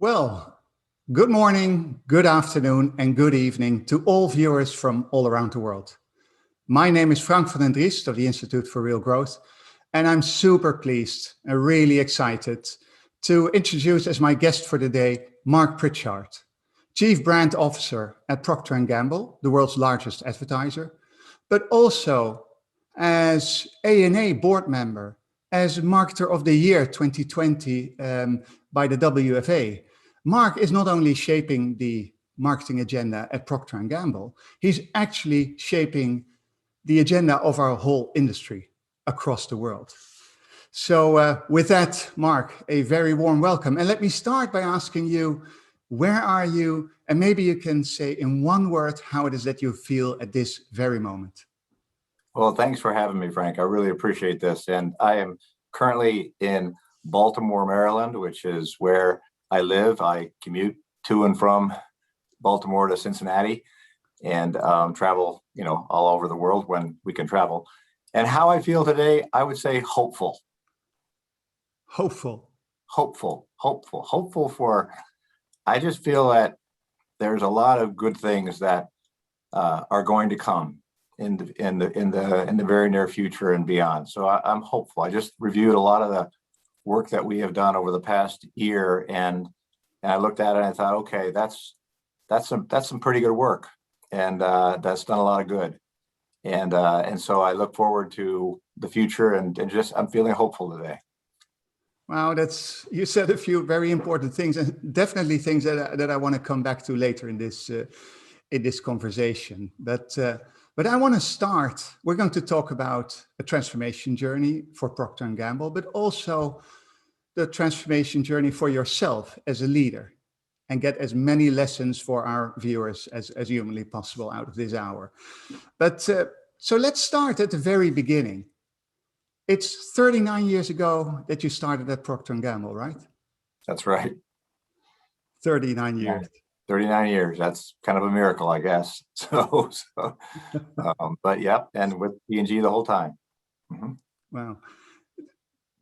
Well, good morning, good afternoon, and good evening to all viewers from all around the world. My name is Frank van den Driest of the Institute for Real Growth, and I'm super pleased and really excited to introduce as my guest for the day, Marc Pritchard, Chief Brand Officer at Procter Gamble, the world's largest advertiser, but also as ANA board member, as Marketer of the Year 2020 by the WFA. Marc is not only shaping the marketing agenda at Procter & Gamble, he's actually shaping the agenda of our whole industry across the world. So with that, Marc, a very warm welcome. And let me start by asking you, where are you? And maybe you can say in one word how it is that you feel at this very moment. Well, thanks for having me, Frank. I really appreciate this. And I am currently in Baltimore, Maryland, which is where I live. I commute to and from Baltimore to Cincinnati and travel, all over the world when we can travel. And how I feel today, I would say hopeful. Hopeful. Hopeful for, I just feel that there's a lot of good things that are going to come in the very near future and beyond. So I'm hopeful. I just reviewed a lot of the work that we have done over the past year, and I looked at it and I thought, okay, that's some pretty good work, and that's done a lot of good, and so I look forward to the future, and just I'm feeling hopeful today. Wow, you said a few very important things, and definitely things that I want to come back to later in this conversation. But I want to start. We're going to talk about a transformation journey for Procter & Gamble, but also the transformation journey for yourself as a leader, and get as many lessons for our viewers as humanly possible out of this hour. But so let's start at the very beginning. It's 39 years ago that you started at Procter & Gamble, right? That's right. 39 years. 39 years. That's kind of a miracle, I guess. But yeah, and with P&G the whole time. Mm-hmm. Wow.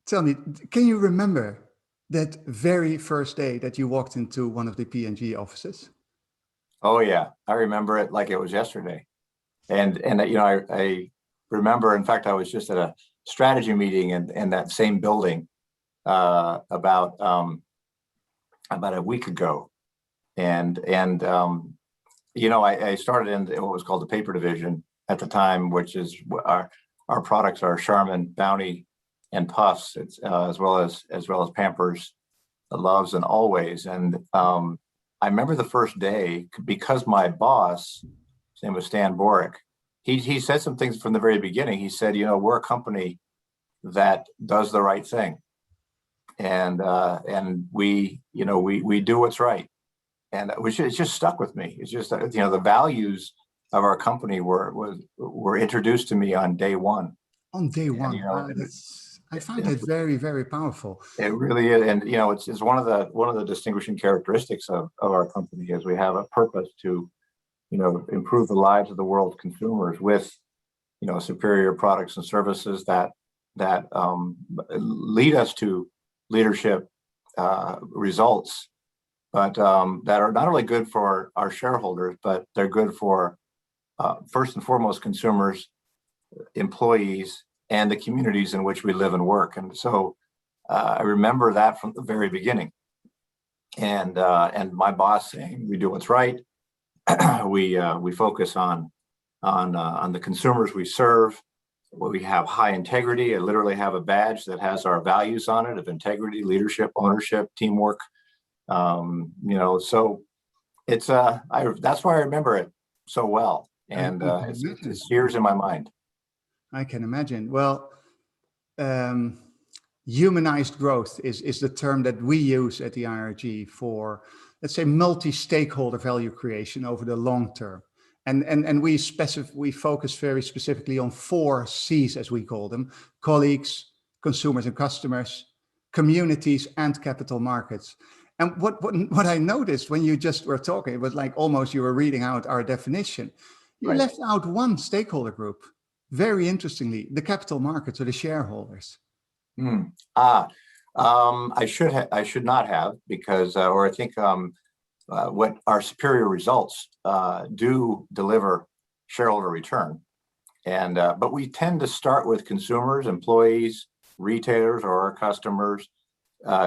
Tell me, can you remember that very first day that you walked into one of the P&G offices? Oh yeah, I remember it like it was yesterday. And I remember, in fact, I was just at a strategy meeting in that same building about a week ago. And I started in what was called the paper division at the time, which is our products are Charmin, Bounty, and Puffs, as well as Pampers, Loves, and Always. And I remember the first day, because my boss, his name was Stan Boric, he said some things from the very beginning. He said, we're a company that does the right thing, and we do what's right. And it just stuck with me. It's just, the values of our company were introduced to me on day one. On day one, I find it very, very powerful. It really is, and it's one of the distinguishing characteristics of our company is we have a purpose to, improve the lives of the world's consumers with, superior products and services that lead us to leadership results, but that are not only good for our shareholders, but they're good for first and foremost consumers, employees, and the communities in which we live and work. And so I remember that from the very beginning. And my boss saying, we do what's right. We focus on the consumers we serve. We have high integrity. I literally have a badge that has our values on it of integrity, leadership, ownership, teamwork. So it's that's why I remember it so well, and it's years in my mind. I can imagine. Well, humanized growth is the term that we use at the IRG for, let's say, multi-stakeholder value creation over the long term. And we focus very specifically on 4 C's, as we call them: colleagues, consumers and customers, communities, and capital markets. And what I noticed when you just were talking, it was like almost you were reading out our definition. You left out one stakeholder group, very interestingly, the capital markets or the shareholders. I should not have, because, or I think what our superior results do deliver shareholder return. And but we tend to start with consumers, employees, retailers, or our customers,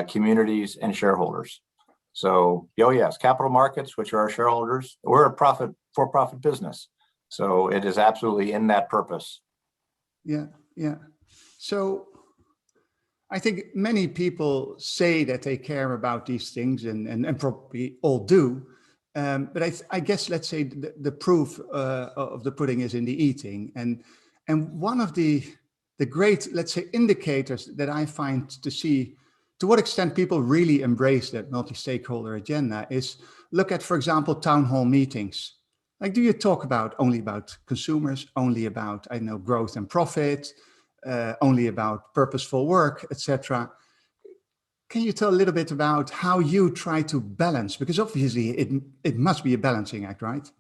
communities, and shareholders. So, oh yes, capital markets, which are our shareholders, we're a for-profit business. So it is absolutely in that purpose. Yeah, yeah. So I think many people say that they care about these things, and probably all do. But I guess, let's say the proof of the pudding is in the eating. And one of the great, let's say, indicators that I find to see to what extent people really embrace that multi-stakeholder agenda is look at, for example, town hall meetings. Like, do you talk only about consumers, only about, I don't know, growth and profit, only about purposeful work, etc.? Can you tell a little bit about how you try to balance? Because obviously it must be a balancing act, right?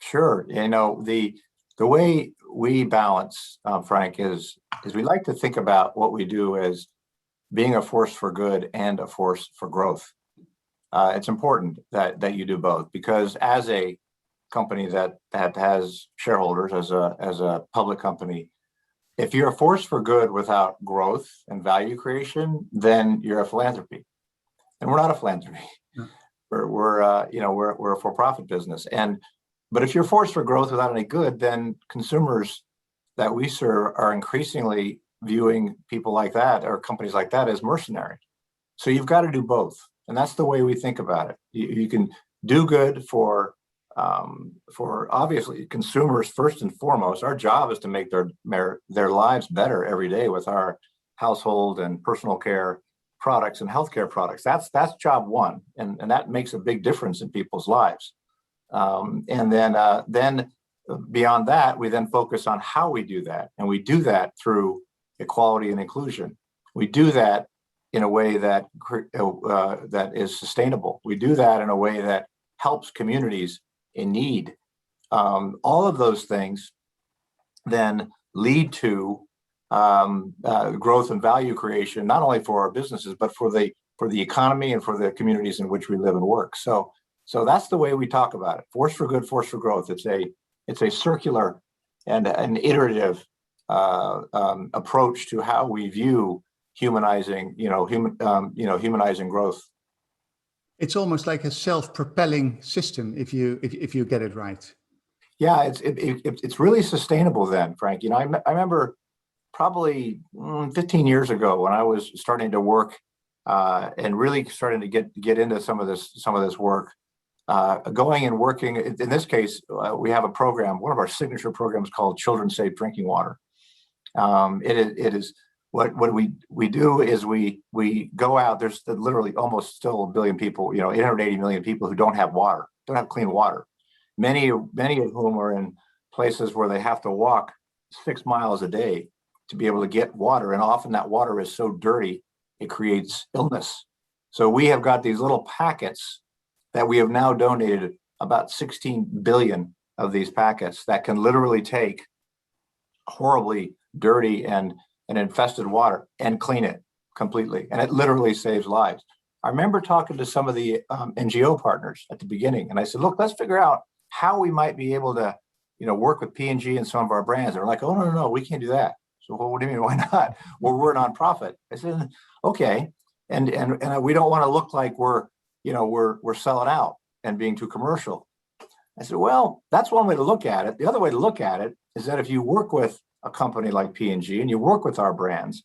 Sure. You know, the way we balance, Frank, is we like to think about what we do as being a force for good and a force for growth. It's important that you do both, because as a company that has shareholders, as a public company, if you're a force for good without growth and value creation, then you're a philanthropy, and we're not a philanthropy. No. We're a for-profit business, but if you're a force for growth without any good, then consumers that we serve are increasingly viewing people like that or companies like that as mercenary. So you've got to do both, and that's the way we think about it. You can do good for obviously consumers first and foremost. Our job is to make their lives better every day with our household and personal care products and healthcare products. That's job one, and that makes a big difference in people's lives. And then beyond that, we then focus on how we do that, and we do that through equality and inclusion. We do that in a way that is sustainable. We do that in a way that helps communities in need. All of those things then lead to growth and value creation, not only for our businesses, but for the economy and for the communities in which we live and work. So that's the way we talk about it: force for good, force for growth. It's a circular and an iterative approach to how we view humanizing growth. It's almost like a self-propelling system if you get it right. Yeah, it's really sustainable then, Frank. You know, I remember probably 15 years ago when I was starting to work and really starting to get into some of this work, going and working. In this case, we have a program, one of our signature programs called Children Safe Drinking Water. It is what we do is we go out. There's literally almost still 1 billion people, 880 million people who don't have water, don't have clean water. Many of whom are in places where they have to walk 6 miles a day to be able to get water, and often that water is so dirty it creates illness. So we have got these little packets that we have now donated, about 16 billion of these packets, that can literally take horribly dirty and infested water and clean it completely. And it literally saves lives. I remember talking to some of the NGO partners at the beginning, and I said, look, let's figure out how we might be able to, work with P&G and some of our brands. They're like, oh, no, we can't do that. So, well, what do you mean, why not? Well, we're a nonprofit. I said, okay. And we don't want to look like we're selling out and being too commercial. I said, well, that's one way to look at it. The other way to look at it is that if you work with a company like P&G and you work with our brands,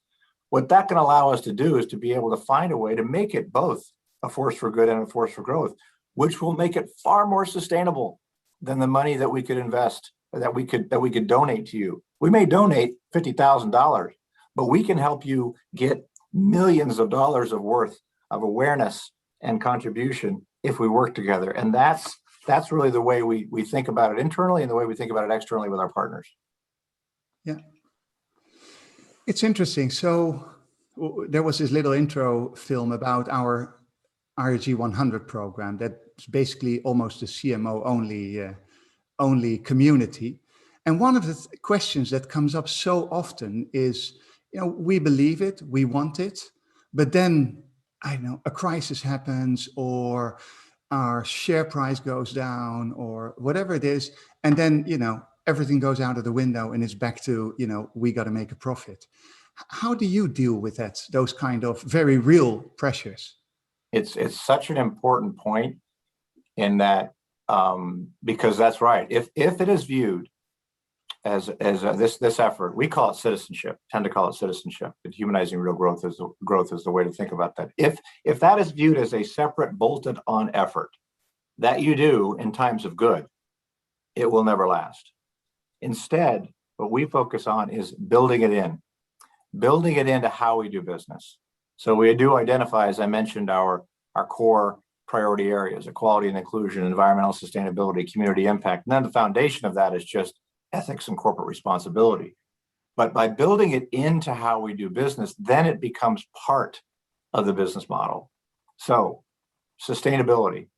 what that can allow us to do is to be able to find a way to make it both a force for good and a force for growth, which will make it far more sustainable than the money that we could invest, that we could donate to you. We may donate $50,000, but we can help you get millions of dollars worth of awareness and contribution if we work together. And that's really the way we think about it internally and the way we think about it externally with our partners. Yeah. It's interesting. So there was this little intro film about our RG 100 program that's basically almost a CMO only community. And one of the questions that comes up so often is, we believe it, we want it, But then, I don't know, a crisis happens, or our share price goes down, or whatever it is. And then, everything goes out of the window and it's back to, we got to make a profit. How do you deal with that, those kind of very real pressures? It's such an important point in that, because that's right. If it is viewed as this effort, we call it citizenship, tend to call it citizenship, but humanizing real growth is the way to think about that. If that is viewed as a separate bolted on effort that you do in times of good, it will never last. Instead, what we focus on is building it into how we do business. So we do identify, as I mentioned, our core priority areas: equality and inclusion, environmental sustainability, community impact. And then the foundation of that is just ethics and corporate responsibility. But by building it into how we do business, then it becomes part of the business model. So sustainability,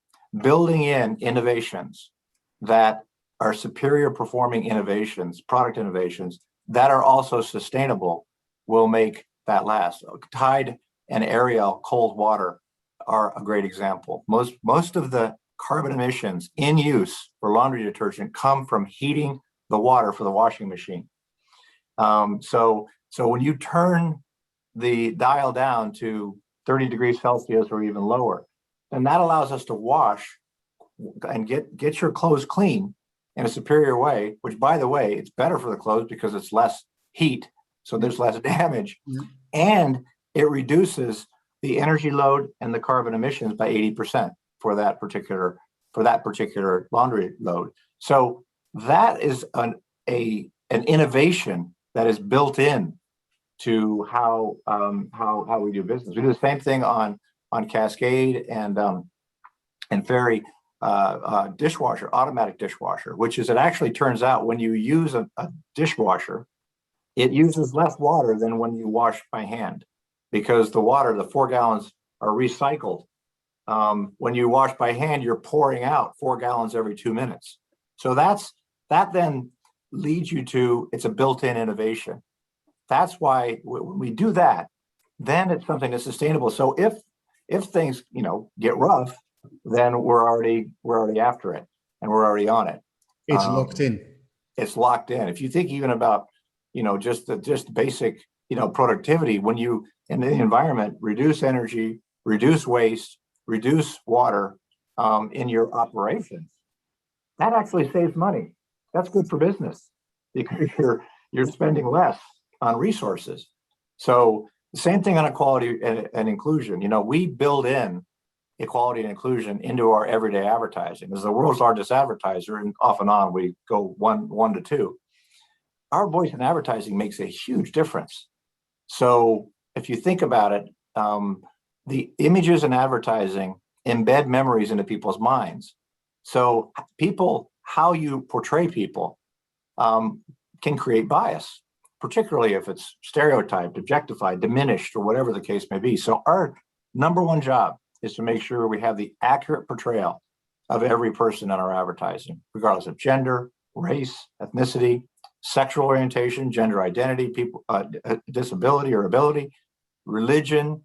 building in innovations that are superior performing innovations, product innovations that are also sustainable, will make that last. Tide and Ariel cold water are a great example. Most of the carbon emissions in use for laundry detergent come from heating the water for the washing machine. So when you turn the dial down to 30 degrees Celsius or even lower, then that allows us to wash and get your clothes clean in a superior way, which, by the way, it's better for the clothes because it's less heat, so there's less damage, and it reduces the energy load and the carbon emissions by 80% for that particular laundry load. So that is an innovation that is built in to how we do business. We do the same thing on Cascade and Fairy dishwasher, automatic dishwasher, which is, it actually turns out when you use a dishwasher, it uses less water than when you wash by hand, because the water, the 4 gallons, are recycled. When you wash by hand, you're pouring out 4 gallons every 2 minutes. So that then leads you to, it's a built-in innovation. That's why when we do that, then it's something that's sustainable. So if things get rough, then we're already after it, and we're already on it. It's locked in. It's locked in. If you think even about just basic productivity, when you in the environment reduce energy, reduce waste, reduce water in your operations, that actually saves money. That's good for business because you're spending less on resources. So the same thing on equality and inclusion. We build in equality and inclusion into our everyday advertising. As the world's largest advertiser, and off and on we go one to two, our voice in advertising makes a huge difference. So if you think about it, the images in advertising embed memories into people's minds. So how you portray people can create bias, particularly if it's stereotyped, objectified, diminished, or whatever the case may be. So our number one job is to make sure we have the accurate portrayal of every person in our advertising, regardless of gender, race, ethnicity, sexual orientation, gender identity, disability or ability, religion,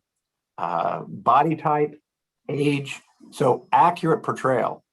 body type, age. So accurate portrayal,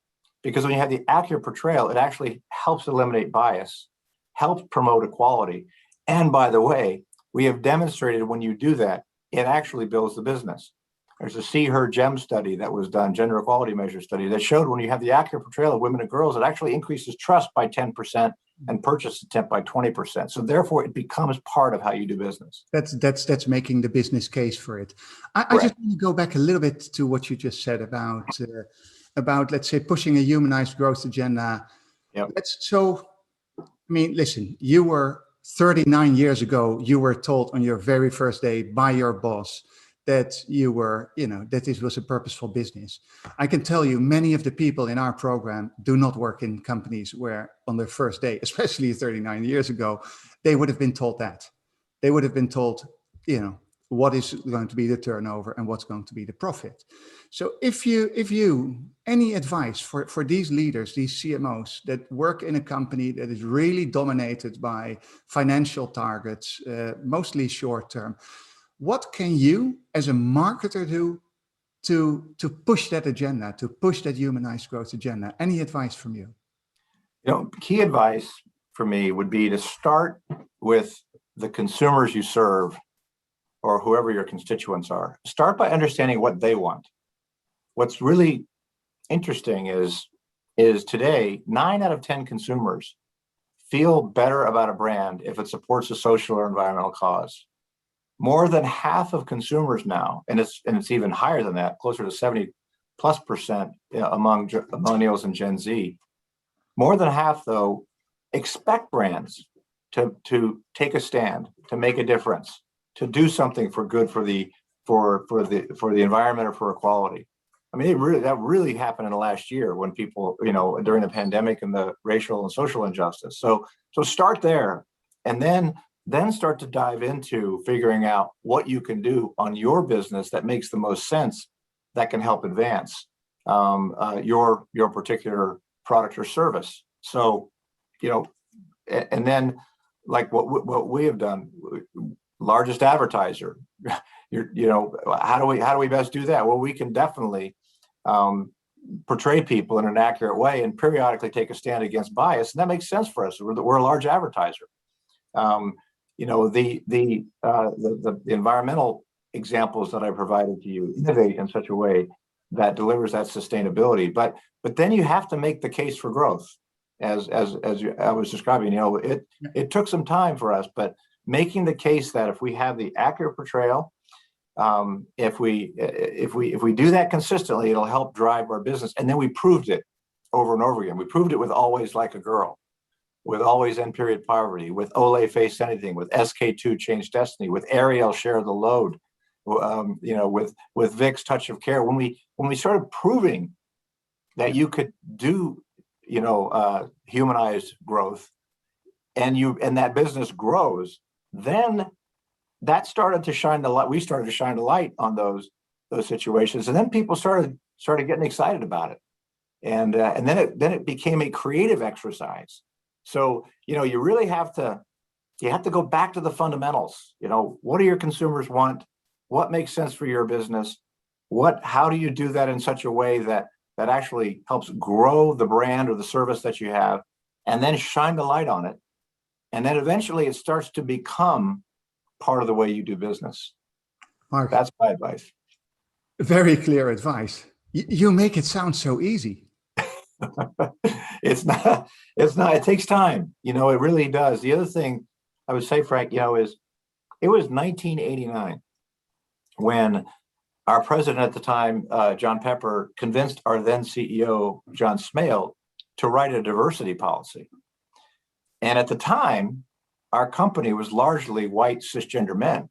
because when you have the accurate portrayal, it actually helps eliminate bias, helps promote equality. And by the way, we have demonstrated when you do that, it actually builds the business. There's a See Her Gem study that was done, gender equality measure study, that showed when you have the accurate portrayal of women and girls, it actually increases trust by 10% and purchase intent by 20%. So therefore, it becomes part of how you do business. That's making the business case for it. I just want to go back a little bit to what you just said about let's say pushing a humanized growth agenda. Yep. Listen, you were 39 years ago, you were told on your very first day by your boss that you were, that this was a purposeful business. I can tell you many of the people in our program do not work in companies where on their first day, especially 39 years ago, they would have been told that. They would have been told, what is going to be the turnover and what's going to be the profit. So if you any advice for these leaders, these CMOs that work in a company that is really dominated by financial targets, mostly short term, What can you as a marketer do to push that agenda, to push that humanized growth agenda? Any advice from you? Key advice for me would be to start with the consumers you serve or whoever your constituents are. Start by understanding what they want. What's really interesting is today, 9 out of 10 consumers feel better about a brand if it supports a social or environmental cause. More than half of consumers now, and it's even higher than that, closer to 70+% among millennials and Gen Z. More than half, though, expect brands to take a stand, to make a difference, to do something for good for the environment or for equality. I mean, that really happened in the last year when people, during the pandemic and the racial and social injustice. So start there, and then start to dive into figuring out what you can do on your business that makes the most sense, that can help advance your particular product or service. So, and then like what we have done, largest advertiser, how do we best do that? Well, we can definitely portray people in an accurate way and periodically take a stand against bias, and that makes sense for us. We're a large advertiser. The environmental examples that I provided to you innovate in such a way that delivers that sustainability. But then you have to make the case for growth, as I was describing. It took some time for us, but making the case that if we have the accurate portrayal, if we do that consistently, it'll help drive our business. And then we proved it over and over again. We proved it with Always Like a Girl, with Always End Period Poverty, with Olay Face Anything, with SK2 Change Destiny, with Ariel Share the Load, with Vicks Touch of Care. When we started proving that you could do, humanized growth, and that business grows, then that started to shine the light. We started to shine the light on those situations, and then people started getting excited about it, and then it became a creative exercise. So you really have to go back to the fundamentals. What do your consumers want? What makes sense for your business? How do you do that in such a way that actually helps grow the brand or the service that you have, and then shine the light on it, and then eventually it starts to become part of the way you do business. Mark, that's my advice. Very clear advice. You make it sound so easy. It's not. It takes time. It really does. The other thing I would say, Frank, is it was 1989 when our president at the time, John Pepper, convinced our then CEO, John Smale, to write a diversity policy. And at the time, our company was largely white cisgender men,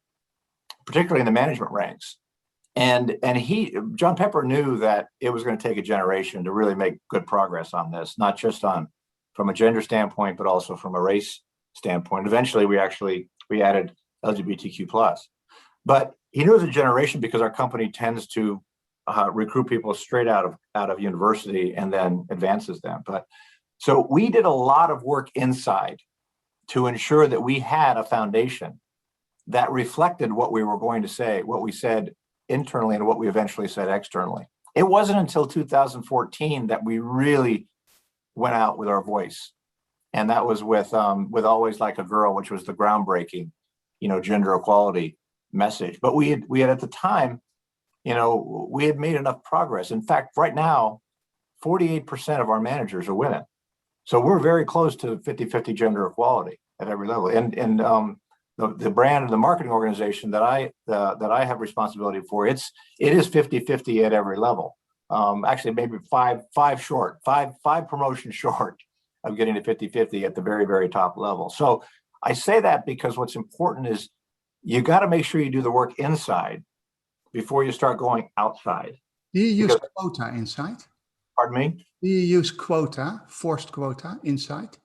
particularly in the management ranks. And John Pepper knew that it was going to take a generation to really make good progress on this, not just from a gender standpoint, but also from a race standpoint. Eventually, we added LGBTQ+. But he knew it was a generation because our company tends to recruit people straight out of university and then advances them. But so we did a lot of work inside to ensure that we had a foundation that reflected what we were going to say, what we said internally and what we eventually said externally. It wasn't until 2014 that we really went out with our voice. And that was with Always Like a Girl, which was the groundbreaking, gender equality message. But we had at the time, we had made enough progress. In fact, right now, 48% of our managers are women. So we're very close to 50-50 gender equality at every level. And the brand and the marketing organization that I have responsibility for, it is 50-50 at every level. Actually, maybe five promotions short of getting to 50-50 at the very, very top level. So I say that because what's important is you got to make sure you do the work inside before you start going outside. Do you use quota inside? Pardon me? Do you use forced quota inside?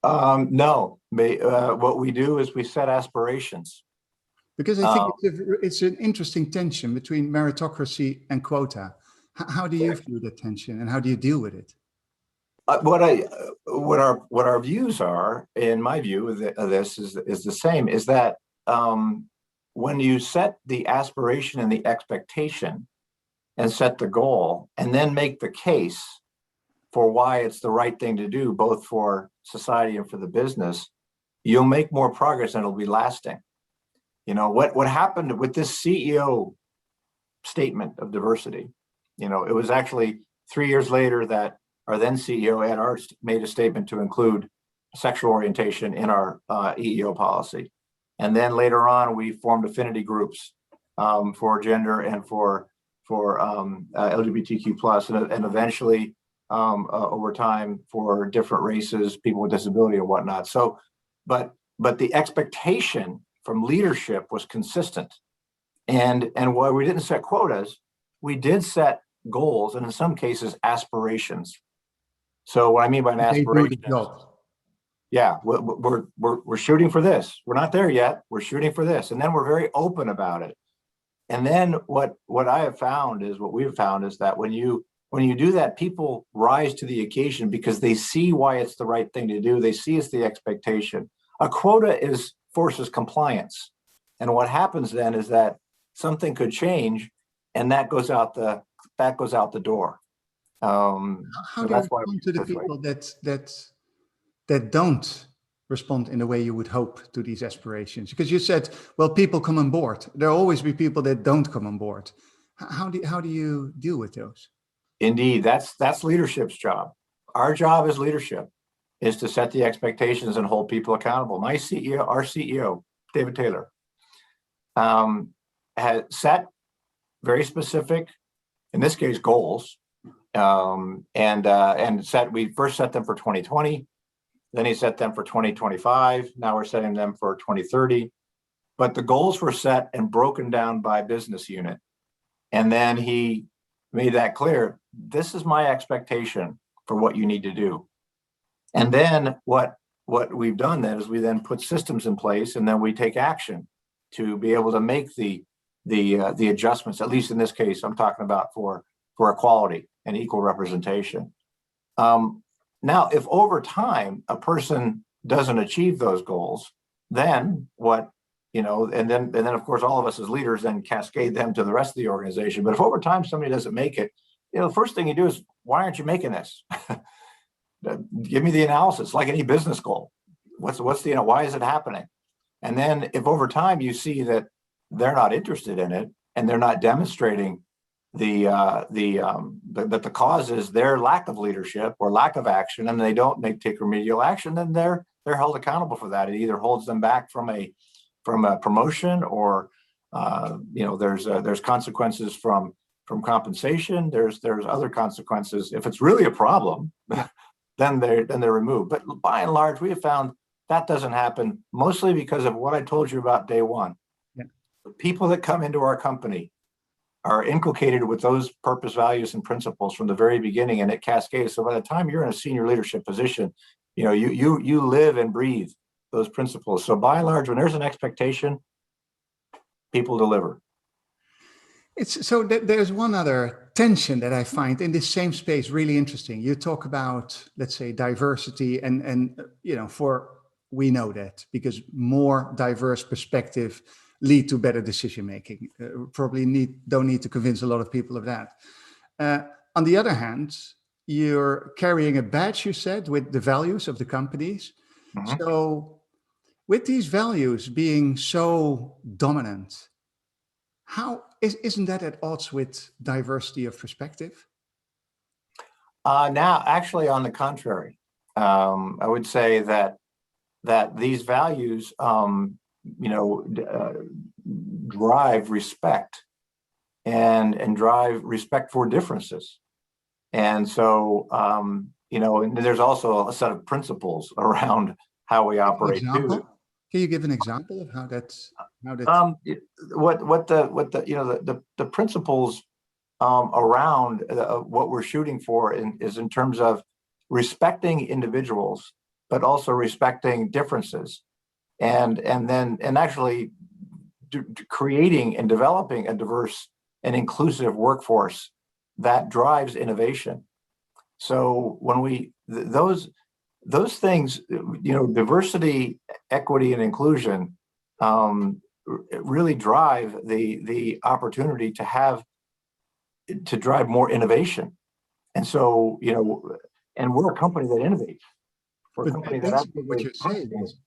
No. What we do is we set aspirations. Because I think it's an interesting tension between meritocracy and quota. How do you view that tension, and how do you deal with it? What our views are, in my view of this, is the same. Is that when you set the aspiration and the expectation and set the goal, and then make the case for why it's the right thing to do, both for society and for the business, you'll make more progress and it'll be lasting. You know, what happened with this CEO statement of diversity, you know, it was actually 3 years later that our then CEO, Ed Arts, made a statement to include sexual orientation in our EEO policy. And then later on, we formed affinity groups for gender and for LGBTQ plus, and eventually over time for different races, people with disability and whatnot. So, but the expectation from leadership was consistent. And while we didn't set quotas, we did set goals, and in some cases aspirations. So what I mean by an aspiration, yeah, we're shooting for this. We're not there yet. We're shooting for this, and then we're very open about it. And then what I have found is, what we've found is that when you do that, people rise to the occasion because they see why it's the right thing to do. They see it's the expectation. A quota forces compliance, and what happens then is that something could change, and that goes out the door. How do you respond to the people that don't respond in the way you would hope to these aspirations? Because you said, well, people come on board. There'll always be people that don't come on board. How do you deal with those? Indeed, that's leadership's job. Our job as leadership is to set the expectations and hold people accountable. Our CEO, David Taylor, has set very specific, in this case, goals, and we first set them for 2020. Then he set them for 2025. Now we're setting them for 2030. But the goals were set and broken down by business unit. And then he made that clear. This is my expectation for what you need to do. And then what we've done then is we then put systems in place, and then we take action to be able to make the adjustments. At least in this case, I'm talking about for equality and equal representation. Now, if over time a person doesn't achieve those goals, then and then of course all of us as leaders then cascade them to the rest of the organization. But if over time somebody doesn't make it, the first thing you do is, why aren't you making this? Give me the analysis, like any business goal. What's why is it happening? And then if over time you see that they're not interested in it and they're not demonstrating that the cause is their lack of leadership or lack of action, and they don't take remedial action, then they're held accountable for that. It either holds them back from a promotion, or there's consequences from compensation. There's other consequences. If it's really a problem, then they're removed. But by and large, we have found that doesn't happen, mostly because of what I told you about day one. Yeah. The people that come into our company are inculcated with those purpose, values, and principles from the very beginning, and it cascades. So by the time you're in a senior leadership position, you live and breathe those principles. So by and large, when there's an expectation, people deliver. There's one other tension that I find in this same space really interesting. You talk about, let's say, diversity, and we know that because more diverse perspective lead to better decision making. Don't need to convince a lot of people of that. On the other hand, you're carrying a badge, you said, with the values of the companies. Mm-hmm. So with these values being so dominant, isn't that at odds with diversity of perspective? Now, actually, on the contrary, I would say that these values, drive respect and drive respect for differences. And so, and there's also a set of principles around how we operate too. Can you give an example of how that's? What the principles around what we're shooting for is in terms of respecting individuals, but also respecting differences, and actually creating and developing a diverse and inclusive workforce that drives innovation. So when those things, diversity, equity, and inclusion, really drive the opportunity to drive more innovation. And so, and we're a company that innovates. We're a company that basically what you're saying is,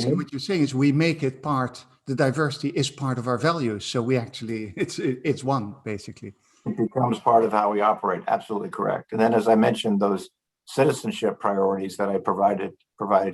what you're saying is we make it part, the diversity is part of our values. So we actually, it's one, basically. It becomes part of how we operate. Absolutely correct. And then, as I mentioned, those citizenship priorities that I provided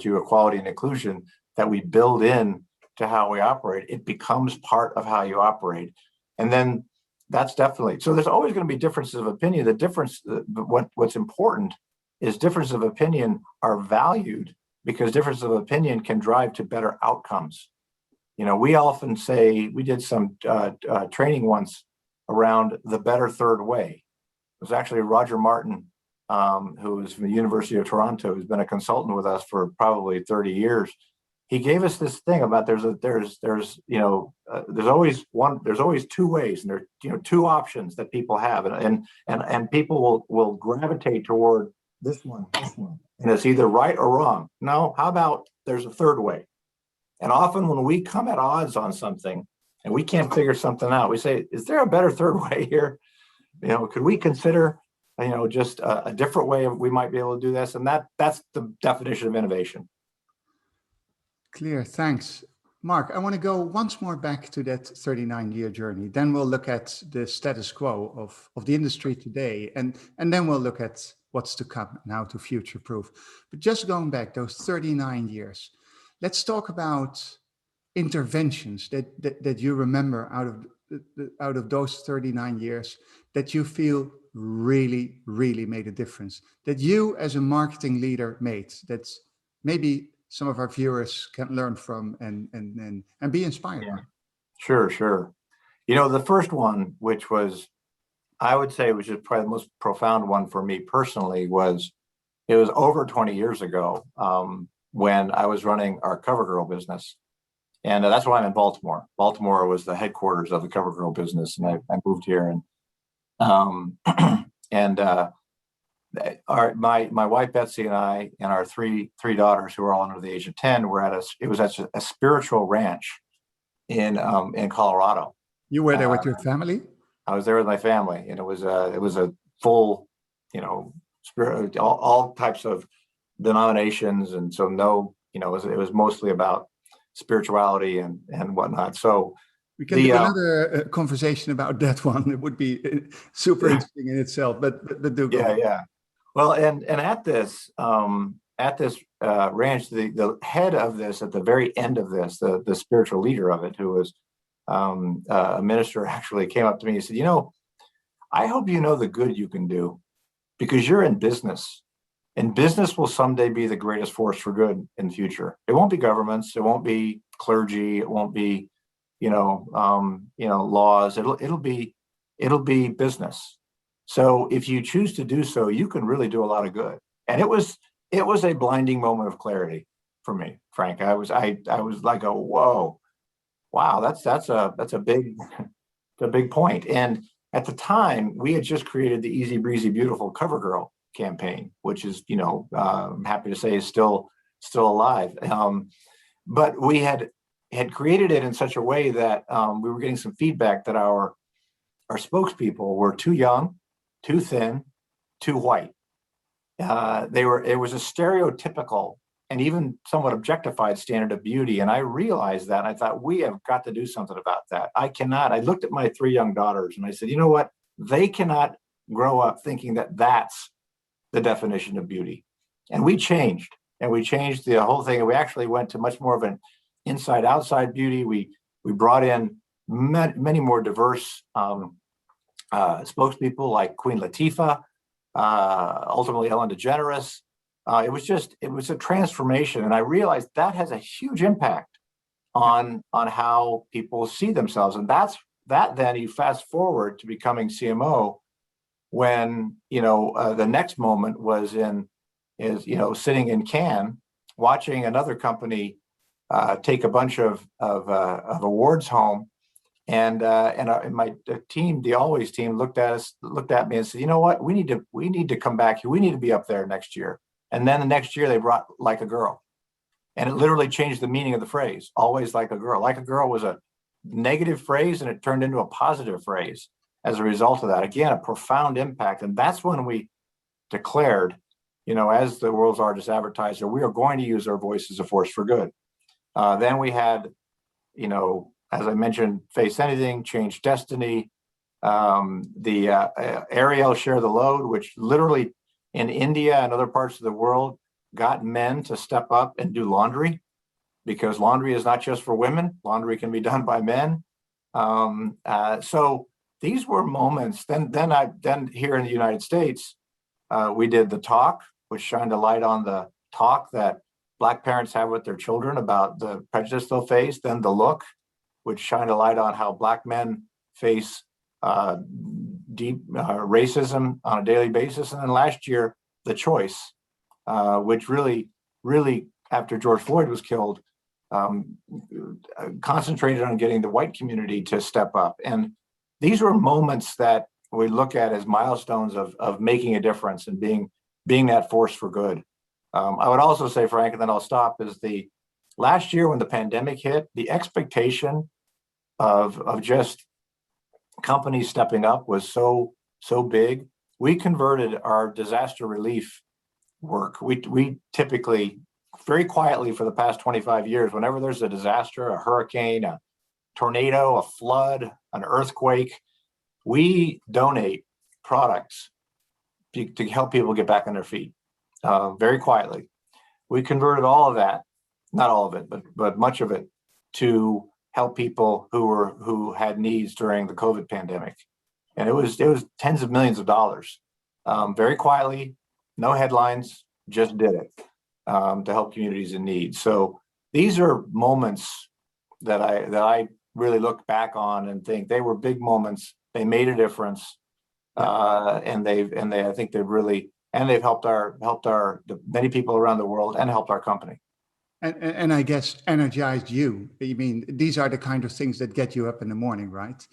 you, equality and inclusion, that we build in to how we operate, it becomes part of how you operate. And then that's definitely, so there's always going to be differences of opinion. The difference, what's important is differences of opinion are valued, because differences of opinion can drive to better outcomes. We often say, we did some training once around the better third way. It was actually Roger Martin, who is from the University of Toronto, who's been a consultant with us for probably 30 years. He gave us this thing about there's always two ways, and there's two options that people have, and people will gravitate toward this one, and it's either right or wrong. No, how about there's a third way? And often when we come at odds on something and we can't figure something out, we say, is there a better third way here? Could we consider just a different way we might be able to do this? And that's the definition of innovation. Clear, thanks. Mark, I want to go once more back to that 39-year journey. Then we'll look at the status quo of the industry today, and then we'll look at what's to come now to future-proof. But just going back those 39 years, let's talk about interventions that you remember out of those 39 years that you feel really, really made a difference, that you as a marketing leader made, that maybe some of our viewers can learn from and be inspired by. Sure. The first one, which was, I would say, which is probably the most profound one for me personally, it was over 20 years ago when I was running our CoverGirl business. And that's why I'm in Baltimore. Baltimore was the headquarters of the CoverGirl business. And I moved here, my wife Betsy and I and our three daughters, who are all under the age of 10, were at a spiritual ranch in Colorado. You were there with your family? I was there with my family, and it was a full, spirit, all types of denominations, and so it was mostly about spirituality and whatnot. So we can do another conversation about that one. It would be super interesting in itself, but do go. Yeah. Well, and at this ranch, the head of this, at the very end of this, the spiritual leader of it, who was a minister, actually came up to me and said, I hope you know the good you can do, because you're in business, and business will someday be the greatest force for good in the future. It won't be governments, it won't be clergy, it won't be laws. It'll be business. So if you choose to do so, you can really do a lot of good. And it was a blinding moment of clarity for me, Frank. I was like, whoa, wow, that's a big point. And at the time, we had just created the Easy Breezy Beautiful CoverGirl campaign, which is, I'm happy to say is still alive. But we had created it in such a way that we were getting some feedback that our spokespeople were too young, too thin, too white. It was a stereotypical and even somewhat objectified standard of beauty. And I realized that, and I thought, we have got to do something about that. I looked at my three young daughters and I said, you know what? They cannot grow up thinking that that's the definition of beauty. And we changed the whole thing. And we actually went to much more of an inside outside beauty. We brought in many more diverse spokespeople, like Queen Latifah, ultimately Ellen DeGeneres. It was a transformation. And I realized that has a huge impact on how people see themselves. And then you fast forward to becoming CMO, when, the next moment was sitting in Cannes, watching another company take a bunch of awards home. And my team, the Always team, looked at me and said, you know what, we need to come back here. We need to be up there next year. And then the next year they brought Like a Girl. And it literally changed the meaning of the phrase, always like a girl. Like a girl was a negative phrase and it turned into a positive phrase as a result of that. Again, a profound impact. And that's when we declared, as the world's largest advertiser, we are going to use our voice as a force for good. Then we had, as I mentioned, Face Anything, Change Destiny, the Ariel Share the Load, which literally in India and other parts of the world got men to step up and do laundry, because laundry is not just for women. Laundry can be done by men. So these were moments. Then here in the United States, we did the talk, which shined a light on the talk that Black parents have with their children about the prejudice they'll face. Then the look, which shined a light on how Black men face deep racism on a daily basis. And then last year, the choice, which really, after George Floyd was killed, concentrated on getting the white community to step up. And these were moments that we look at as milestones of making a difference and being that force for good. I would also say, Frank, and then I'll stop, is the last year when the pandemic hit, the expectation of just companies stepping up was so big. We converted our disaster relief work. We typically, very quietly for the past 25 years, whenever there's a disaster, a hurricane, a tornado, a flood, an earthquake, we donate products to help people get back on their feet, very quietly. We converted all of that, not all of it, but much of it, to help people who had needs during the COVID pandemic. And it was tens of millions of dollars, very quietly, no headlines, just did it to help communities in need. So these are moments that I really look back on and think they were big moments. They made a difference, and I think they've helped the many people around the world and helped our company. And I guess energized you. I mean, these are the kind of things that get you up in the morning, right?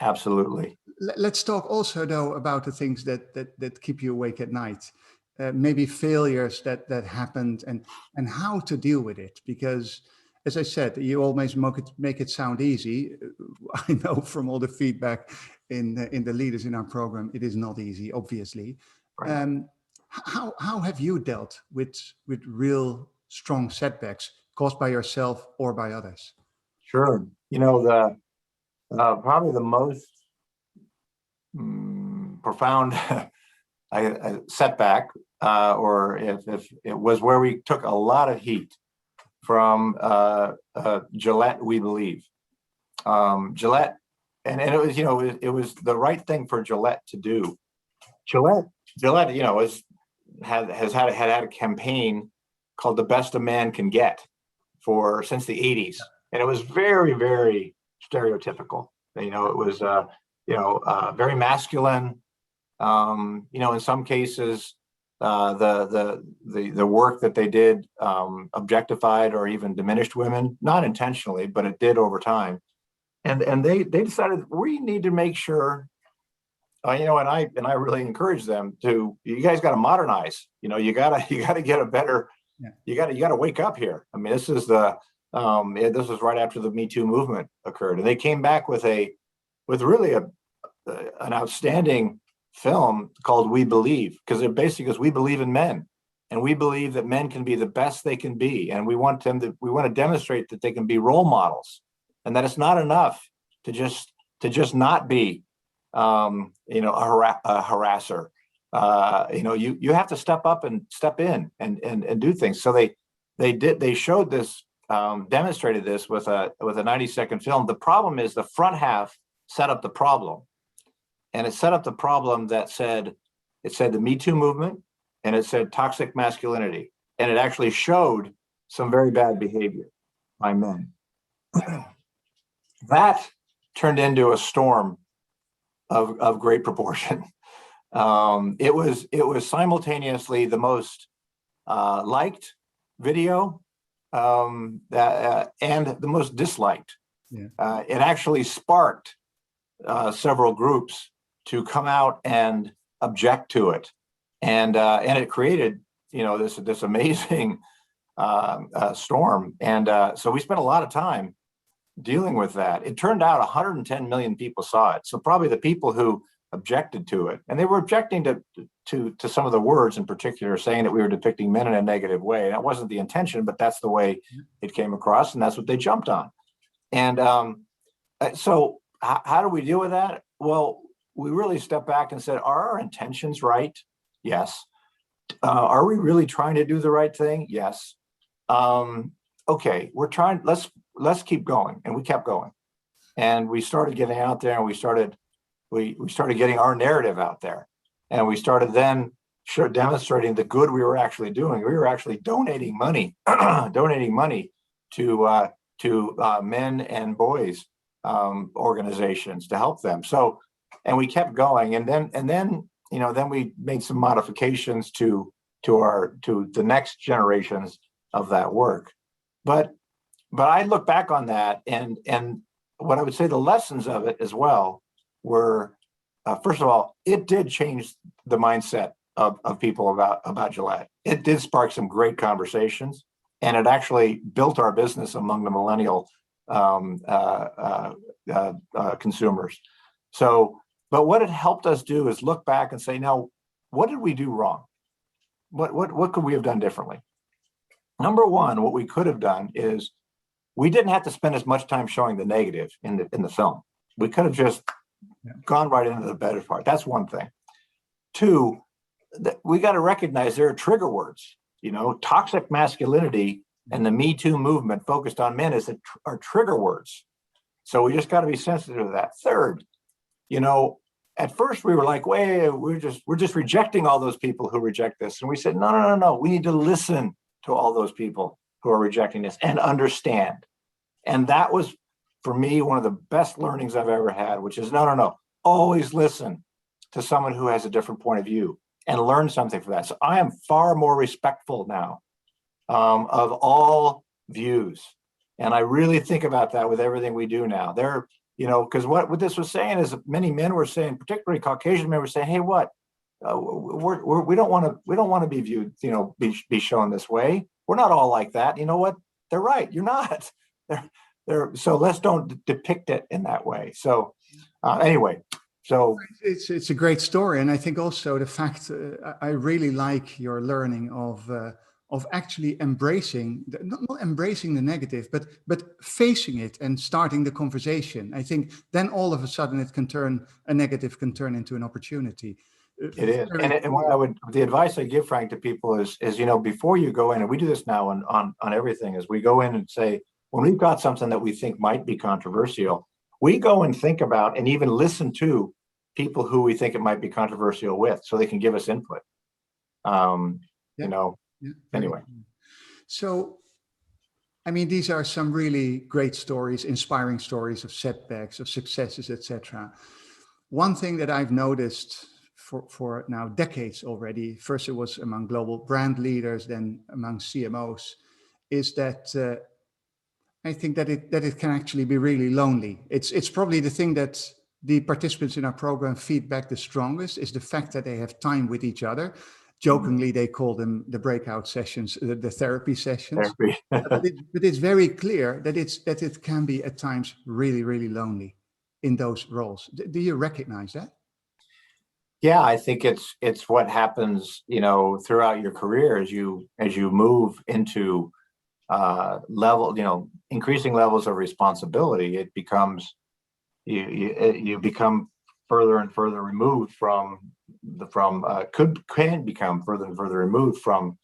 Absolutely. Let's talk also, though, about the things that keep you awake at night. Maybe failures that happened and how to deal with it. Because, as I said, you always make it sound easy. I know from all the feedback in the leaders in our program, it is not easy, obviously. Right. How have you dealt with real strong setbacks caused by yourself or by others? Sure. The probably the most profound setback, or if it was where we took a lot of heat from Gillette, We Believe. Gillette, and it was, it was the right thing for Gillette to do. Gillette, has had a campaign called "The Best a Man Can Get" since the 80s, and it was very, very stereotypical. It was very masculine. In some cases, the work that they did objectified or even diminished women, not intentionally, but it did over time. And they decided we need to make sure. And I really encourage them to. You guys got to modernize. You got to get a better. Yeah. You got to wake up here. I mean, this is this was right after the Me Too movement occurred, and they came back with really an outstanding film called We Believe, because it basically is we believe in men, and we believe that men can be the best they can be, and we want to demonstrate that they can be role models, and that it's not enough to just not be a harasser. You have to step up and step in and do things. So they showed this, demonstrated this with a 90-second film. The problem is the front half set up the problem, and it set up the problem that said the Me Too movement, and it said toxic masculinity, and it actually showed some very bad behavior by men. That turned into a storm of great proportion. It was simultaneously the most liked video and the most disliked. Yeah. It actually sparked several groups to come out and object to it, and it created this amazing storm. And so we spent a lot of time dealing with that. It turned out 110 million people saw it. So probably the people who objected to it, and they were objecting to some of the words in particular, saying that we were depicting men in a negative way. That wasn't the intention, but that's the way it came across, and that's what they jumped on. And so how do we deal with that? Well, we really stepped back and said, are our intentions right? Yes. Are we really trying to do the right thing? Yes. Okay, we're trying, let's keep going. And we kept going. And we started getting out there, and we started getting our narrative out there. And we started then demonstrating the good we were actually doing. We were actually donating money, to men and boys organizations to help them. So, and we kept going. And then we made some modifications to the next generations of that work. But I look back on that, and what I would say the lessons of it as well were, first of all, it did change the mindset of people about Gillette. It did spark some great conversations, and it actually built our business among the millennial consumers. So, but what it helped us do is look back and say, now, what did we do wrong? What could we have done differently? Number one, what we could have done is we didn't have to spend as much time showing the negative in the film. We could have just gone right into the better part. That's one thing. Two, we got to recognize there are trigger words. Toxic masculinity and the Me Too movement focused on men are trigger words. So we just got to be sensitive to that. Third, at first we were like, wait, we're just rejecting all those people who reject this. And we said, no. We need to listen to all those people who are rejecting this and understand. And that was, for me, one of the best learnings I've ever had, which is no. Always listen to someone who has a different point of view and learn something from that. So I am far more respectful now of all views. And I really think about that with everything we do now. Because what this was saying is many men were saying, particularly Caucasian men were saying, hey, we don't want to be viewed, be shown this way. We're not all like that. You know what? They're right. You're not. So let's don't depict it in that way. So anyway, so it's a great story, and I think also the fact I really like your learning of actually embracing not embracing the negative, but facing it and starting the conversation. I think then all of a sudden a negative can turn into an opportunity. It is, and the advice I give, Frank, to people is before you go in, and we do this now on everything, is we go in and say, when we've got something that we think might be controversial, we go and think about and even listen to people who we think it might be controversial with, so they can give us input. Anyway. So, I mean, these are some really great stories, inspiring stories of setbacks, of successes, etc. One thing that I've noticed for now decades already, first it was among global brand leaders, then among CMOs, is that I think that it can actually be really lonely. It's probably the thing that the participants in our program feedback the strongest, is the fact that they have time with each other. Jokingly, they call them the breakout sessions, the therapy sessions. but it's very clear that it can be at times really, really lonely in those roles. Do you recognize that? Yeah, I think it's what happens, throughout your career as you move into increasing levels of responsibility. It becomes you become further and further removed can become further and further removed from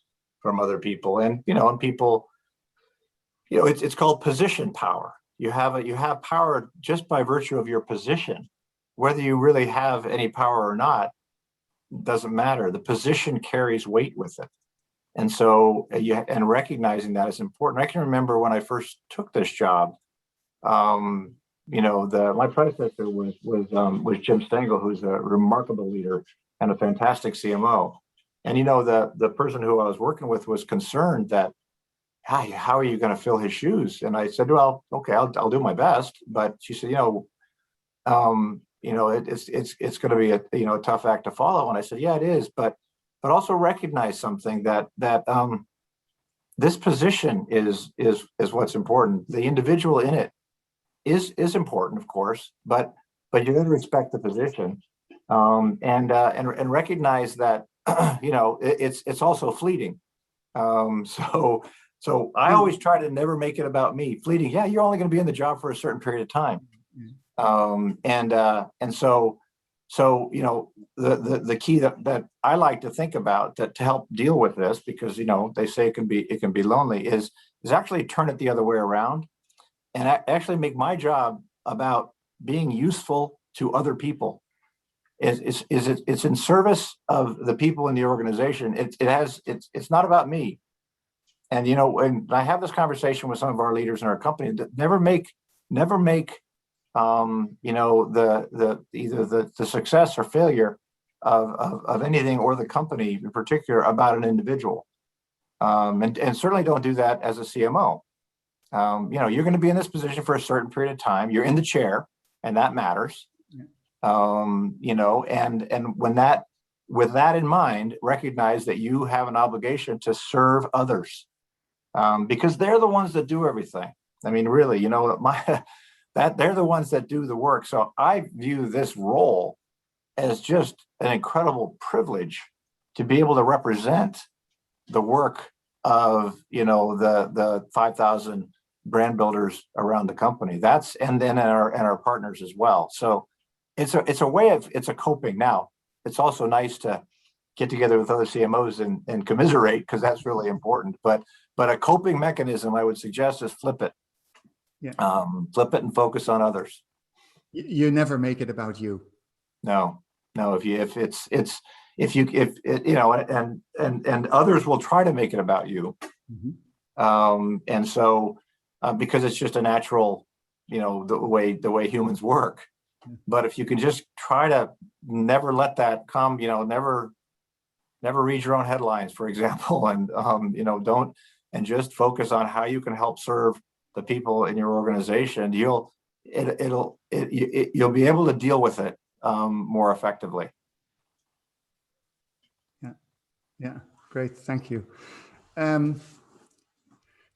other people, and people, it's called position power. You have power just by virtue of your position. Whether you really have any power or not doesn't matter. The position carries weight with it. And so, and recognizing that is important. I can remember when I first took this job, my predecessor was Jim Stengel, who's a remarkable leader and a fantastic CMO. And the person who I was working with was concerned that, how are you going to fill his shoes? And I said, well, okay, I'll do my best. But she said, it's going to be a tough act to follow. And I said, yeah, it is. But also recognize something that this position is what's important. The individual in it is important, of course, but you got to respect the position, and recognize that it's also fleeting. So I always try to never make it about me. Fleeting, yeah, you're only going to be in the job for a certain period of time, and so the key that I like to think about to help deal with this, because they say it can be lonely, is actually turn it the other way around, and actually make my job about being useful to other people. It's in service of the people in the organization. It's not about me. And when I have this conversation with some of our leaders in our company, that never make either the success or failure of anything, or the company in particular, about an individual, and certainly don't do that as a CMO. You're going to be in this position for a certain period of time. You're in the chair, and that matters. And with that in mind, recognize that you have an obligation to serve others, because they're the ones that do everything. I mean, really, that they're the ones that do the work. So I view this role as just an incredible privilege to be able to represent the work of the 5,000 brand builders around the company. And then our partners as well. So it's a way of, it's a coping. Now, it's also nice to get together with other CMOs and commiserate, because that's really important. But a coping mechanism, I would suggest, is flip it. Yeah. Flip it and focus on others. You never make it about you. No. And others will try to make it about you. Mm-hmm. And so, because it's just a natural, the way humans work. But if you can just try to never let that come, never read your own headlines, for example, and don't, and just focus on how you can help serve the people in your organization, you'll be able to deal with it more effectively. Yeah, great, thank you.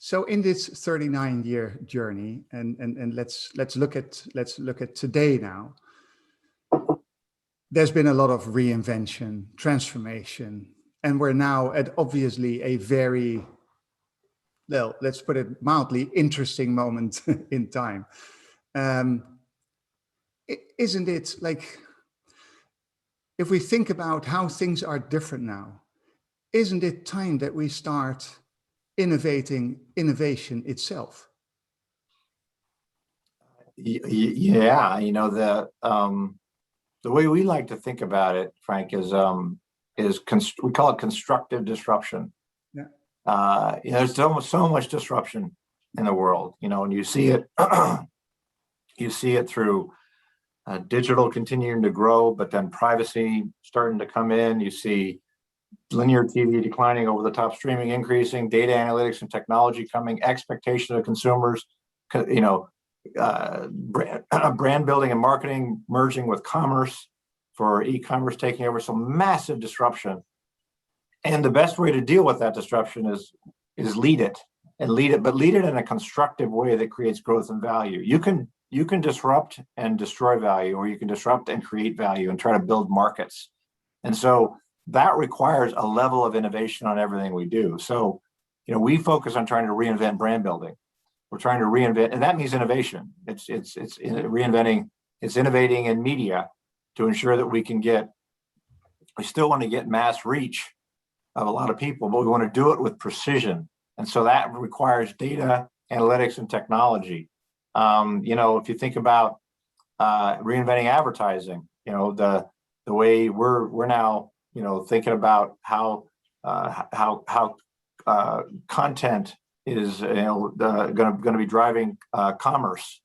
So in this 39-year journey, and let's look at today now. There's been a lot of reinvention, transformation, and we're now at obviously a very, well, let's put it mildly, interesting moment in time. Isn't it like, if we think about how things are different now, isn't it time that we start innovation itself? Yeah, the way we like to think about it, Frank, is we call it constructive disruption. Yeah. There's so much disruption in the world, and you see it. You see it through digital continuing to grow, but then privacy starting to come in. You see linear TV declining, over-the-top streaming increasing, data analytics and technology coming, expectation of consumers, brand building and marketing merging with commerce, for e-commerce taking over. So massive disruption. And the best way to deal with that disruption is lead it, but lead it in a constructive way that creates growth and value. You can disrupt and destroy value, or you can disrupt and create value and try to build markets. And so that requires a level of innovation on everything we do. So, we focus on trying to reinvent brand building. We're trying to reinvent, and that means innovation. It's reinventing, it's innovating in media to ensure that we still want to get mass reach of a lot of people, but we want to do it with precision. And so that requires data, analytics, and technology. If you think about reinventing advertising, the way we're now, thinking about how content is going to be driving commerce,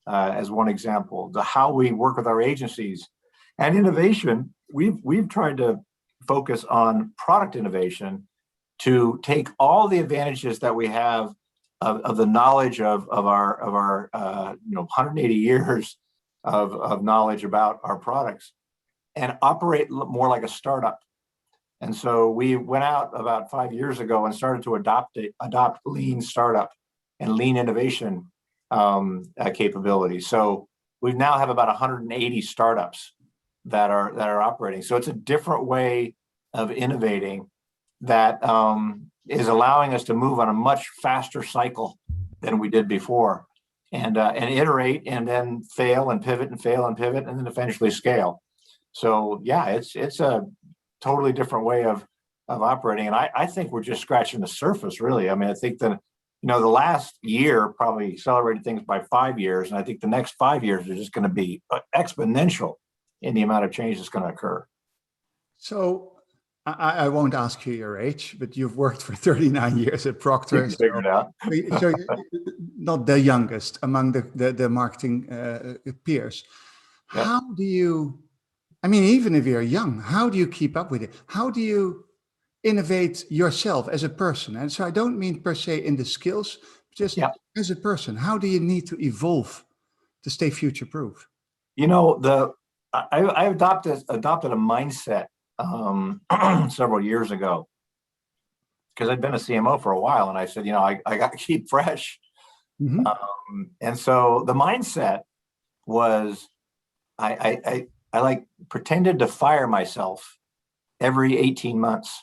as one example. How we work with our agencies and innovation. We've tried to focus on product innovation to take all the advantages that we have of the knowledge of our 180 years of knowledge about our products, and operate more like a startup. And so we went out about 5 years ago and started to adopt lean startup and lean innovation capabilities. So we now have about 180 startups that are operating. So it's a different way of innovating that is allowing us to move on a much faster cycle than we did before, and iterate, and then fail and pivot and fail and pivot, and then eventually scale. So yeah, it's a totally different way of operating, and I think we're just scratching the surface, really. I mean, I think that the last year probably accelerated things by 5 years, and I think the next 5 years are just going to be exponential in the amount of change that's going to occur. So I won't ask you your age, but you've worked for 39 years at Procter. Figure it out. So you're not the youngest among the marketing peers. Yeah. How do you, I mean, even if you're young, how do you keep up with it? How do you innovate yourself as a person? And so I don't mean per se in the skills, just as a person. How do you need to evolve to stay future-proof? I adopted a mindset several years ago, because I'd been a CMO for a while, and I said, I got to keep fresh. Mm-hmm. And so the mindset was, I like pretended to fire myself every 18 months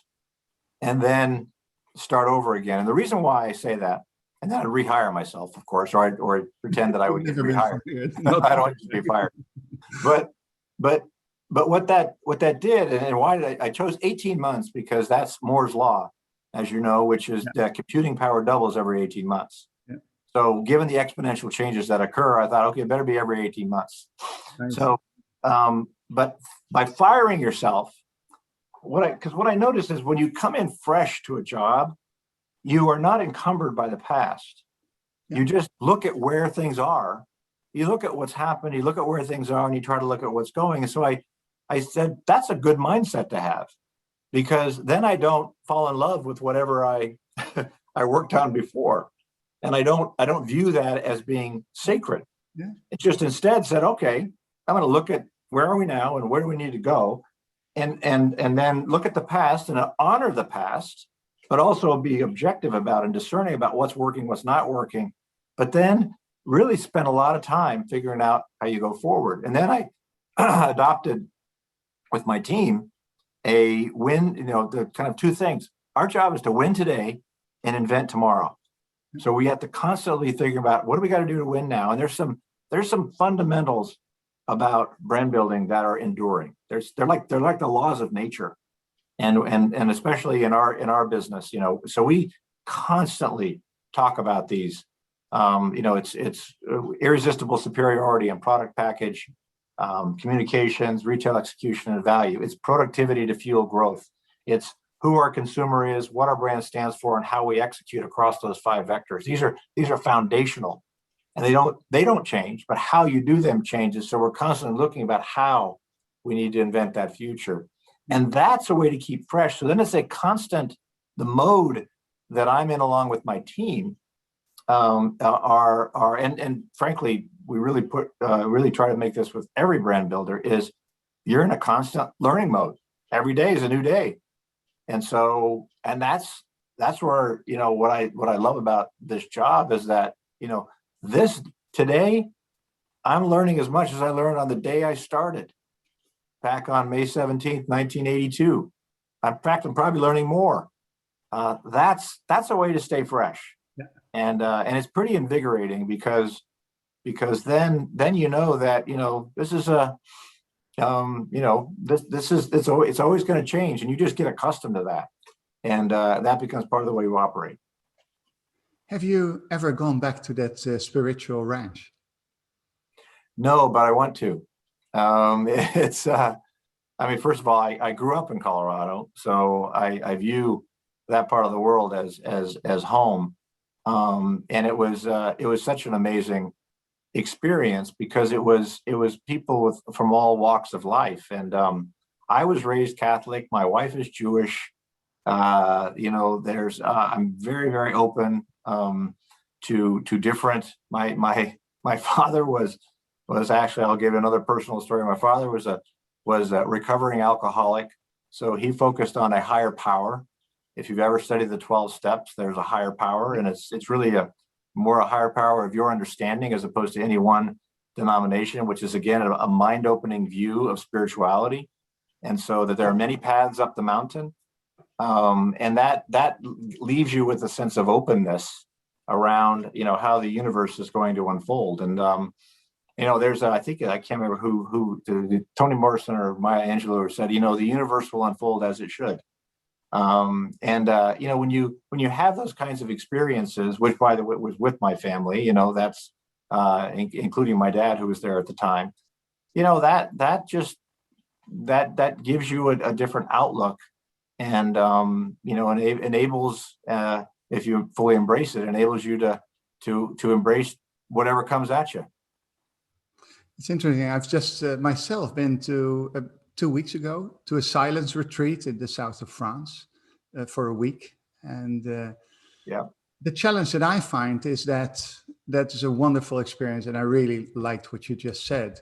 and then start over again. And the reason why I say that, and then I'd rehire myself, of course, or I'd pretend that I would get rehired. I don't want to be fired. But what that did, and why did I chose 18 months, because that's Moore's law, as you know, which is that computing power doubles every 18 months. Yeah. So given the exponential changes that occur, I thought, okay, it better be every 18 months. Nice. So, but by firing yourself, what I noticed is when you come in fresh to a job, you are not encumbered by the past. Yeah. You just look at where things are. You look at what's happened, you look at where things are, and you try to look at what's going. And so I said, that's a good mindset to have, because then I don't fall in love with whatever I worked on before. And I don't view that as being sacred. Yeah. It just instead said, okay, I'm going to look at where are we now and where do we need to go? And then look at the past and honor the past, but also be objective about and discerning about what's working, what's not working. But then really spend a lot of time figuring out how you go forward. And then I adopted with my team a win, the kind of two things. Our job is to win today and invent tomorrow. So we have to constantly figure about what do we got to do to win now. And there's some fundamentals about brand building that are enduring. They're like the laws of nature, and especially in our business, so we constantly talk about these. It's irresistible superiority in product package, communications, retail execution, and value. It's productivity to fuel growth. It's who our consumer is, what our brand stands for, and how we execute across those 5 vectors. These are foundational, and they don't change, but how you do them changes. So we're constantly looking about how we need to invent that future, and that's a way to keep fresh. So then it's a constant. The mode that I'm in along with my team and frankly, we really try to make this with every brand builder, is you're in a constant learning mode. Every day is a new day. And so, and that's where, what I love about this job is that, this today, I'm learning as much as I learned on the day I started back on May 17th, 1982. In fact, I'm probably learning more. That's a way to stay fresh. Yeah. And it's pretty invigorating because then that, this is it's always going to change, and you just get accustomed to that, and that becomes part of the way you operate. Have you ever gone back to that spiritual ranch? No, but I want to. First of all, I grew up in Colorado, so I view that part of the world as home, and it was such an amazing experience because it was people from all walks of life, and I was raised Catholic. My wife is Jewish. I'm very, very open to different. My father was actually, I'll give another personal story. My father was a recovering alcoholic, So he focused on a higher power. If you've ever studied the 12 steps, there's a higher power, and it's really a higher power of your understanding as opposed to any one denomination, which is again a mind-opening view of spirituality. And so that there are many paths up the mountain, and that leaves you with a sense of openness around how the universe is going to unfold. And there's I think I can't remember who Toni Morrison or Maya Angelou said, the universe will unfold as it should. When you have those kinds of experiences, which by the way was with my family, that's including my dad who was there at the time, that gives you a different outlook, and enables, if you fully embrace it, enables you to embrace whatever comes at you. It's interesting. I've just myself been to 2 weeks ago to a silence retreat in the south of France for a week. And the challenge that I find is that is a wonderful experience. And I really liked what you just said.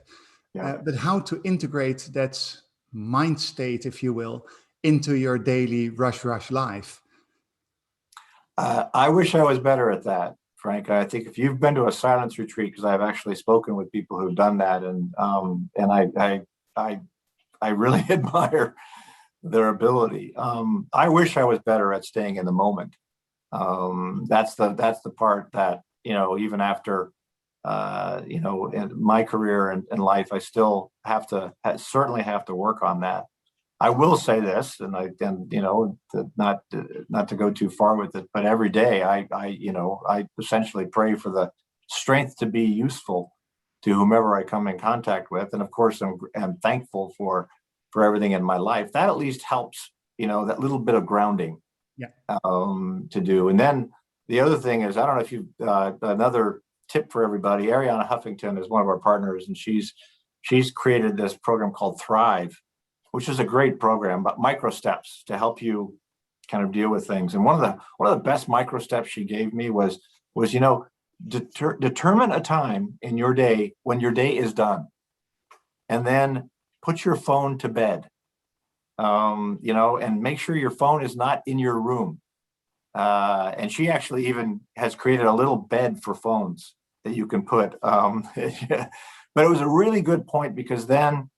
But how to integrate that mind state, if you will, into your daily rush life. I wish I was better at that, Frank. I think if you've been to a silence retreat, because I've actually spoken with people who've done that, and I really admire their ability. I wish I was better at staying in the moment. That's the part that, even after, in my career and life, I still certainly have to work on that. I will say this, and not to go too far with it, but every day I essentially pray for the strength to be useful to whomever I come in contact with. And of course, I'm thankful for everything in my life. That at least helps, that little bit of grounding to do. And then the other thing is, I don't know if another tip for everybody, Ariana Huffington is one of our partners, and she's created this program called Thrive, which is a great program, but micro steps to help you kind of deal with things. And one of the best micro steps she gave me was determine a time in your day when your day is done, and then put your phone to bed, and make sure your phone is not in your room. And she actually even has created a little bed for phones that you can put. But it was a really good point, because then,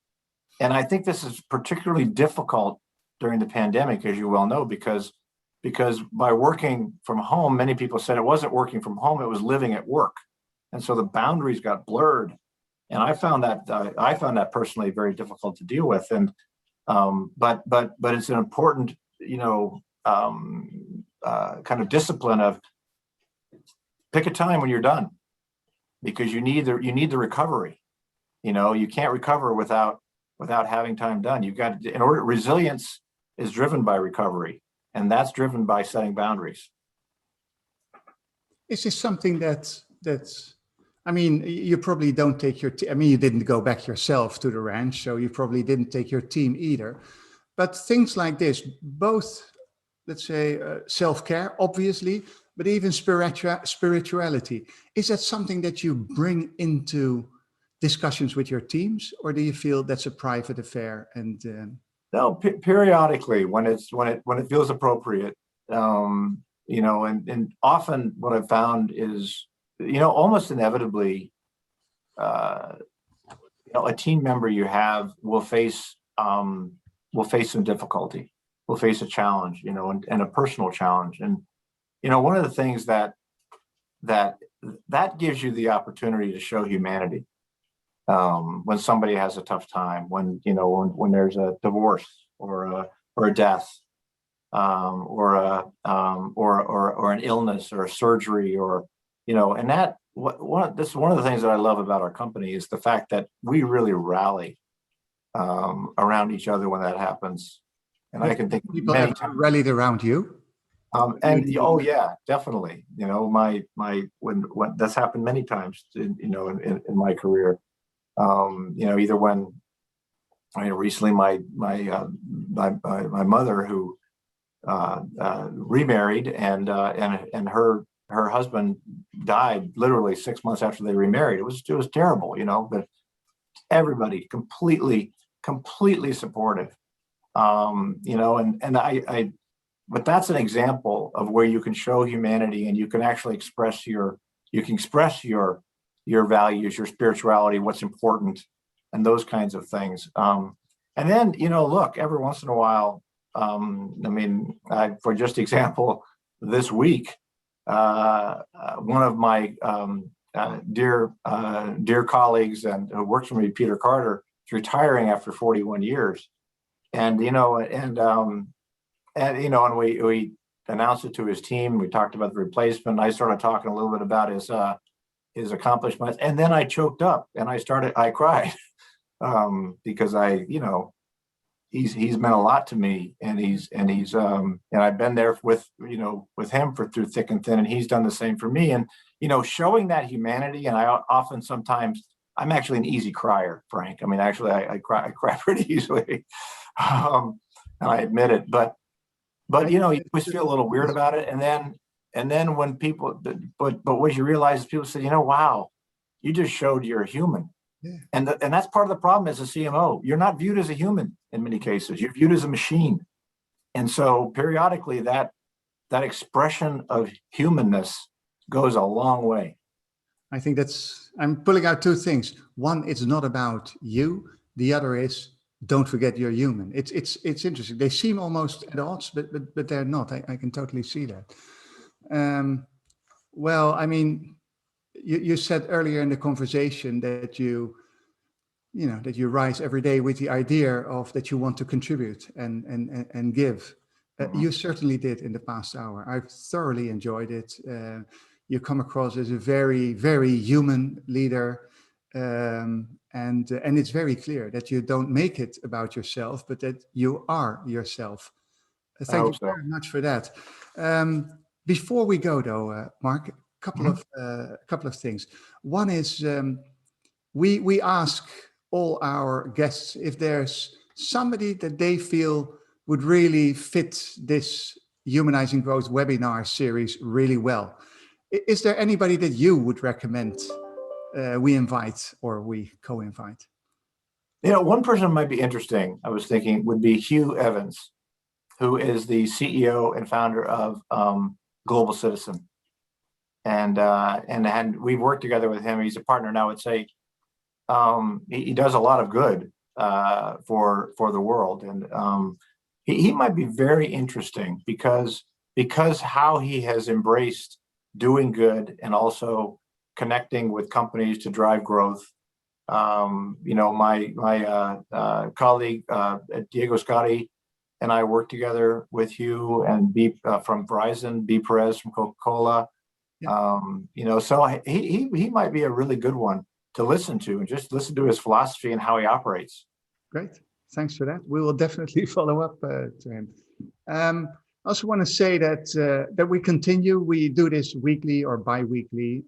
and I think this is particularly difficult during the pandemic, as you well know, because by working from home, many people said it wasn't working from home, it was living at work. And so the boundaries got blurred. And I found that personally very difficult to deal with. And but it's an important, kind of discipline of pick a time when you're done, because you need the recovery. You can't recover without having time done. Resilience is driven by recovery, and that's driven by setting boundaries. Is this something that's you probably don't take your you didn't go back yourself to the ranch, so you probably didn't take your team either. But things like this, both, let's say, self-care, obviously, but even spirituality, is that something that you bring into discussions with your teams, or do you feel that's a private affair? And no, periodically when it feels appropriate, and often what I've found is, almost inevitably, a team member you have will face some difficulty, will face a challenge, and a personal challenge. And, one of the things that gives you the opportunity to show humanity. When somebody has a tough time, when there's a divorce or a death, or an illness or a surgery, or and that this is one of the things that I love about our company is the fact that we really rally around each other when that happens. And I can think people have rallied around you. Oh yeah, definitely. When that's happened many times in my career. Either when recently my mother, who remarried, and her husband died literally 6 months after they remarried. It was terrible, but everybody completely supportive. You know, but that's an example of where you can show humanity and you can actually express your values, your spirituality, what's important, and those kinds of things. And then, you know, look, every once in a while, I mean, for just example, this week, one of my dear colleagues and who works for me, Peter Carter, is retiring after 41 years. And, you know, and we announced it to his team. We talked about the replacement. I started talking a little bit about his accomplishments, and then I choked up and I cried because he's meant a lot to me, and I've been there with him through thick and thin, and he's done the same for me. And, you know, showing that humanity, and sometimes I'm actually an easy crier, Frank. I mean, actually I cry pretty easily. And I admit it, but you know, you always feel a little weird about it. And then when people, but what you realize is people say, you know, wow, you just showed you're a human. Yeah. And that's part of the problem as a CMO. You're not viewed as a human in many cases. You're viewed as a machine. And so periodically that expression of humanness goes a long way. I think I'm pulling out two things. One, it's not about you. The other is, don't forget you're human. It's interesting. They seem almost at odds, but they're not. I can totally see that. Well, I mean, you said earlier in the conversation that you rise every day with the idea of that you want to contribute and give. You certainly did in the past hour. I've thoroughly enjoyed it. You come across as a very, very human leader. And it's very clear that you don't make it about yourself, but that you are yourself. Thank you very much for that. Before we go, though, Mark, a couple of things. One is we ask all our guests if there's somebody that they feel would really fit this Humanizing Growth webinar series really well. Is there anybody that you would recommend we invite or we co-invite? You know, one person might be interesting, I was thinking, would be Hugh Evans, who is the CEO and founder of Global Citizen. And we've worked together with him. He's a partner now. I would say he does a lot of good for the world. And he might be very interesting because how he has embraced doing good and also connecting with companies to drive growth. You know, my colleague Diego Scotti and I worked together with Hugh and from Verizon, B. Perez from Coca-Cola. Yeah. You know, so he might be a really good one to listen to and just listen to his philosophy and how he operates. Great, thanks for that. We will definitely follow up to him. I also want to say that we continue. We do this weekly or bi-weekly.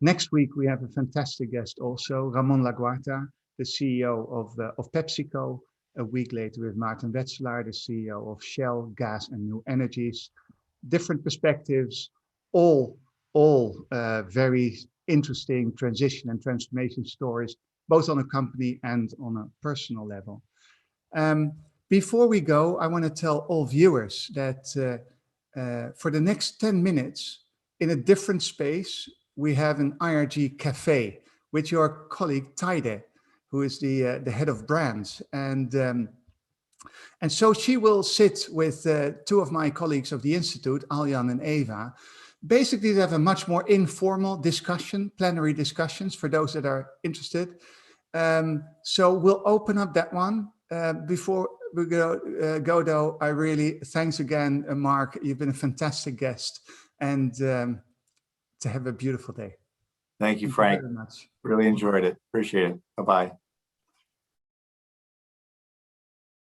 Next week, we have a fantastic guest also, Ramon Laguarta, the CEO of PepsiCo. A week later with Maarten Wetzelaar, the CEO of Shell, Gas and New Energies. Different perspectives, all very interesting transition and transformation stories, both on a company and on a personal level. Before we go, I want to tell all viewers that for the next 10 minutes, in a different space, we have an IRG cafe with your colleague Taide, who is the head of brands. And so she will sit with two of my colleagues of the Institute, Aljan and Eva, basically to have a much more informal discussion, plenary discussions for those that are interested. So we'll open up that one. Before we go though, I really, thanks again, Mark. You've been a fantastic guest, and to have a beautiful day. Thank you, Frank. Thank you very much. Really enjoyed it. Appreciate it. Bye-bye.